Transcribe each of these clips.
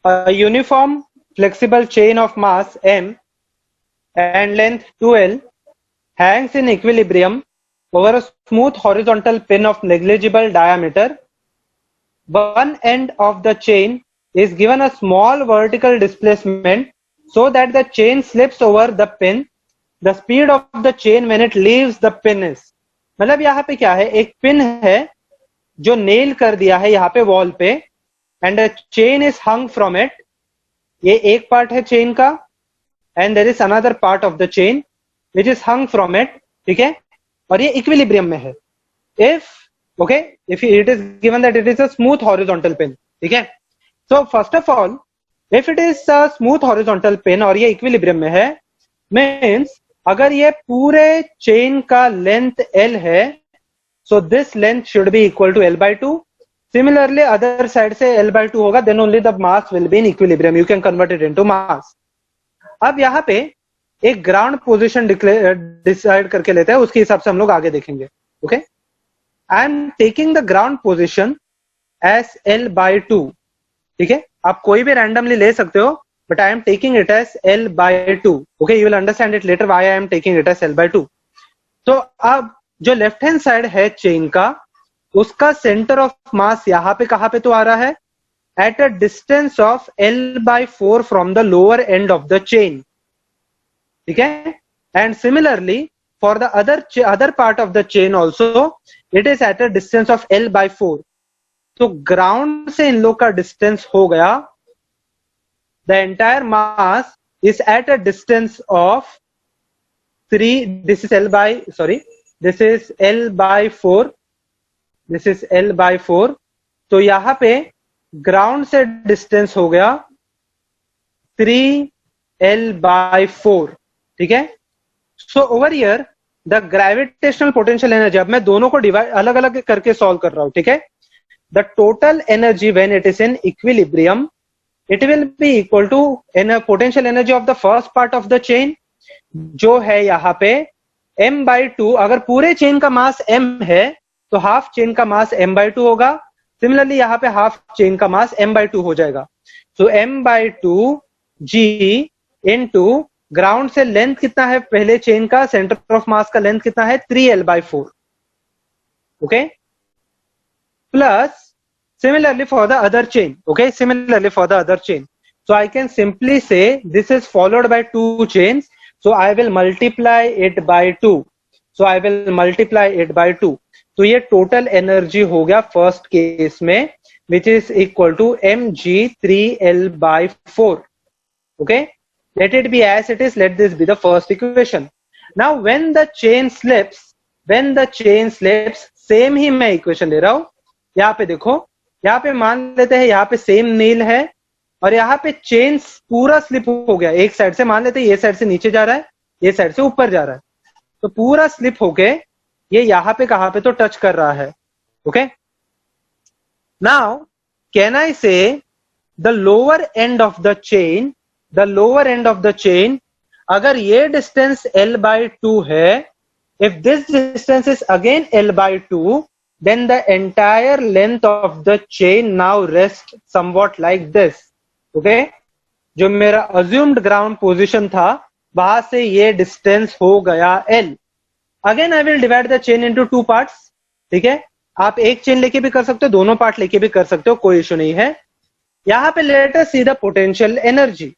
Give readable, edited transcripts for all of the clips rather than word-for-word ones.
A uniform flexible chain of mass m and length 2l hangs in equilibrium over a smooth horizontal pin of negligible diameter. One end of the chain is given a small vertical displacement so that the chain slips over the pin. The speed of the chain when it leaves the pin is, मतलब यहाँ पे क्या है, एक pin है जो nail कर दिया है यहाँ पे वॉल पे, and a chain is hung from it. ये एक पार्ट है चेन का, and there is another part of the chain which is hung from it. ठीक है, और ये इक्विलिब्रियम में है. if it is given that it is a smooth horizontal pin. ठीक है, so first of all if it is a smooth horizontal pin और ये इक्विलिब्रियम में है, means अगर ये पूरे चेन का लेंथ L है, so this length should be equal to L by 2. Similarly other side से L by 2 होगा, then only the mass will be in equilibrium. You can convert it into mass. अब यहाँ पे एक ground position decide करके लेते हैं, उसके हिसाब से हम लोग आगे देखेंगे. Okay, I am taking the ground position S L by 2. ठीक है, आप कोई भी रैंडमली ले सकते हो, but I am taking it as L by 2. Okay, you will understand it later why I am taking it as L by 2. तो अब जो लेफ्ट हैंड साइड है चेन का, उसका सेंटर ऑफ मास यहाँ पे कहाँ पे तो आ रहा है, at a distance of L by 4 from the lower end of the chain. ठीक है, and similarly for the other part of the chain also it is at a distance of L by 4. तो ground से इन लोग का distance हो गया, the entire mass is at a distance of 3. This is L by 4. This is L by 4. तो यहां पे ground से डिस्टेंस हो गया 3L by 4. ठीक है, so over here the gravitational potential energy, अब मैं दोनों को डिवाइड अलग अलग करके सॉल्व कर रहा हूं. ठीक है, the total energy when it is in equilibrium, it will be equal to potential energy of the first part of the chain, जो है यहाँ पे m by 2. अगर पूरे चेन का मास m है तो हाफ चेन का मास m by 2 होगा. सिमिलरली यहाँ पे हाफ चेन का मास m by 2 हो जाएगा. सो m by 2 g into ground से लेंथ कितना है पहले चेन का, सेंटर ऑफ मास का लेंथ कितना है 3L by 4. Okay, plus similarly for the other chain. Okay, similarly for the other chain, so I can simply say this is followed by two chains, so I will multiply it by 2. So I will multiply it by 2. तो ये total energy हो गया first case में, which is equal to mg 3L by 4. Okay, let it be as it is. Let this be the first equation. Now when the chain slips, same ही मैं equation ले रहा हूं. यहाँ पे देखो, यहाँ पे मान लेते हैं यहाँ पे सेम नील है और यहाँ पे चेन पूरा स्लिप हो गया. एक साइड से मान लेते हैं ये साइड से नीचे जा रहा है, ये साइड से ऊपर जा रहा है, तो पूरा स्लिप होके ये यहाँ पे कहाँ पे तो टच कर रहा है. ओके, नाउ कैन आई से the lower end of the chain, अगर ये डिस्टेंस L by 2 है, if this distance is again L by 2, then the entire length of the chain now rests somewhat like this. Okay, जो मेरा assumed ground position था वहां से ये distance हो गया L. Again I will divide the chain into two parts. ठीक है, आप एक चेन लेके भी कर सकते हो, दोनों पार्ट लेके भी कर सकते हो, कोई इश्यू नहीं है. यहाँ पे let us see the potential energy.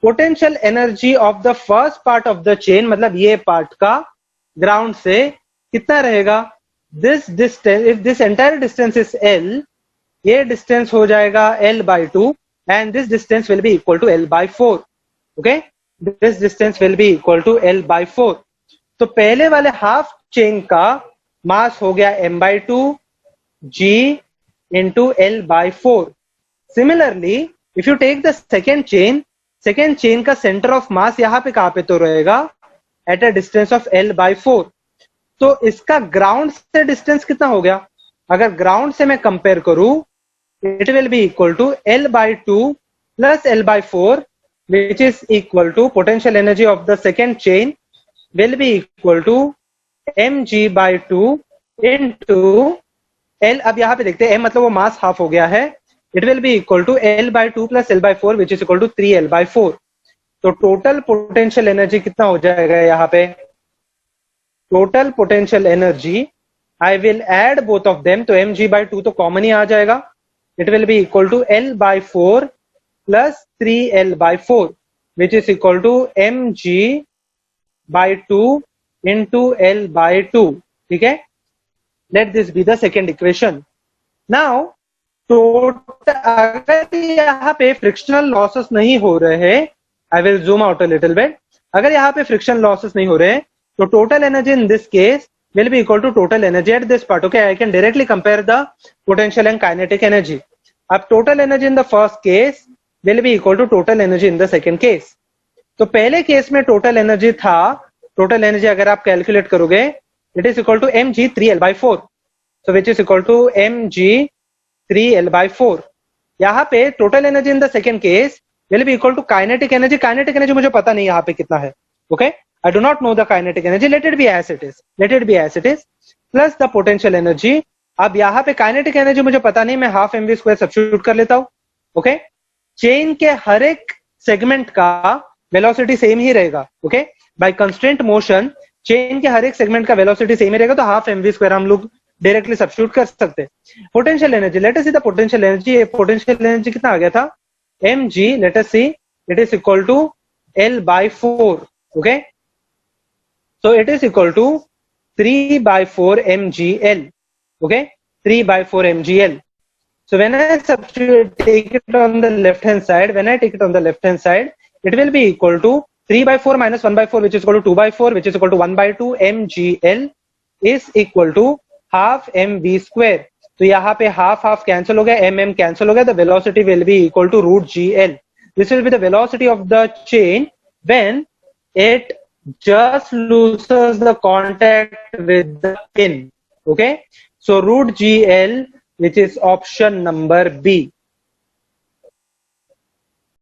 Potential energy of the first part of the chain, मतलब ये पार्ट का ग्राउंड से कितना रहेगा, this distance, if this entire distance is L, ये distance हो जाएगा L by 2 and this distance will be equal to L by 4. Okay, this distance will be equal to L by 4. तो पहले वाले हाफ चेन का मास हो गया m by 2 g into L by 4. Similarly, if you take the second chain का center of mass यहाँ पे कहाँ पे तो रहेगा, at a distance of L by 4. तो इसका ग्राउंड से डिस्टेंस कितना हो गया, अगर ग्राउंड से मैं कंपेयर करूं, it will be equal to L by 2 plus L by 4, which is equal to potential energy of the second chain will be equal to mg by 2 into L. अब यहाँ पे देखते हैं m मतलब वो मास हाफ हो गया है, it will be equal to L by 2 plus L by 4 which is equal to 3L by 4. तो टोटल पोटेंशियल एनर्जी कितना हो जाएगा यहाँ पे? Total potential energy I will add both of them, तो mg by 2 तो कॉमन ही आ जाएगा. It will be equal to L by 4 plus 3L by 4 which is equal to mg by 2 into L by 2. ठीक है, let this be the second equation. Now अगर यहाँ पे फ्रिक्शनल लॉसेस नहीं हो रहे हैं, I will zoom out a little bit. अगर यहाँ पे फ्रिक्शन लॉसेस नहीं हो रहे हैं तो total energy in this case will be equal to total energy at this part. Okay, I can directly compare the potential and kinetic energy. अब total energy in the first case will be equal to total energy in the second case. तो पहले case में total energy था, total energy अगर आप calculate करोगे it is equal to mg 3L by 4. So which is equal to mg 3L by 4. यहाँ पे total energy in the second case will be equal to kinetic energy. Kinetic energy मुझे पता नहीं यहाँ पे कितना है. Okay, I do not know the kinetic energy. Let it be as it is. Let it be as it is. Plus the potential energy. अब यहाँ पे kinetic energy मुझे पता नहीं, मैं हाफ mv स्क्वायर सब्स्टिट्यूट कर लेता हूँ. ओके, चेन के हर एक सेगमेंट का वेलोसिटी सेम ही रहेगा. Okay, by constraint motion chain के हर एक सेगमेंट का वेलोसिटी सेम ही रहेगा, तो हाफ mv स्क्वायर हम लोग डायरेक्टली सब्स्टिट्यूट कर सकते हैं. Potential energy, let us see the potential energy. Potential energy कितना आ गया था? mg, let us see, it is equal to L by 4. Okay, so it is equal to 3 by 4 mgl. Okay, 3 by 4 mgl. So when I substitute, take it on the left hand side, when I take it on the left hand side, it will be equal to 3 by 4 minus 1 by 4 which is equal to 2 by 4 which is equal to 1 by 2 mgl is equal to half mv square. तो यहाँ पे half half cancel हो गया, mm cancel हो गया, the velocity will be equal to root gl. This will be the velocity of the chain when it just loses the contact with the pin. Okay, so root gl which is option number B.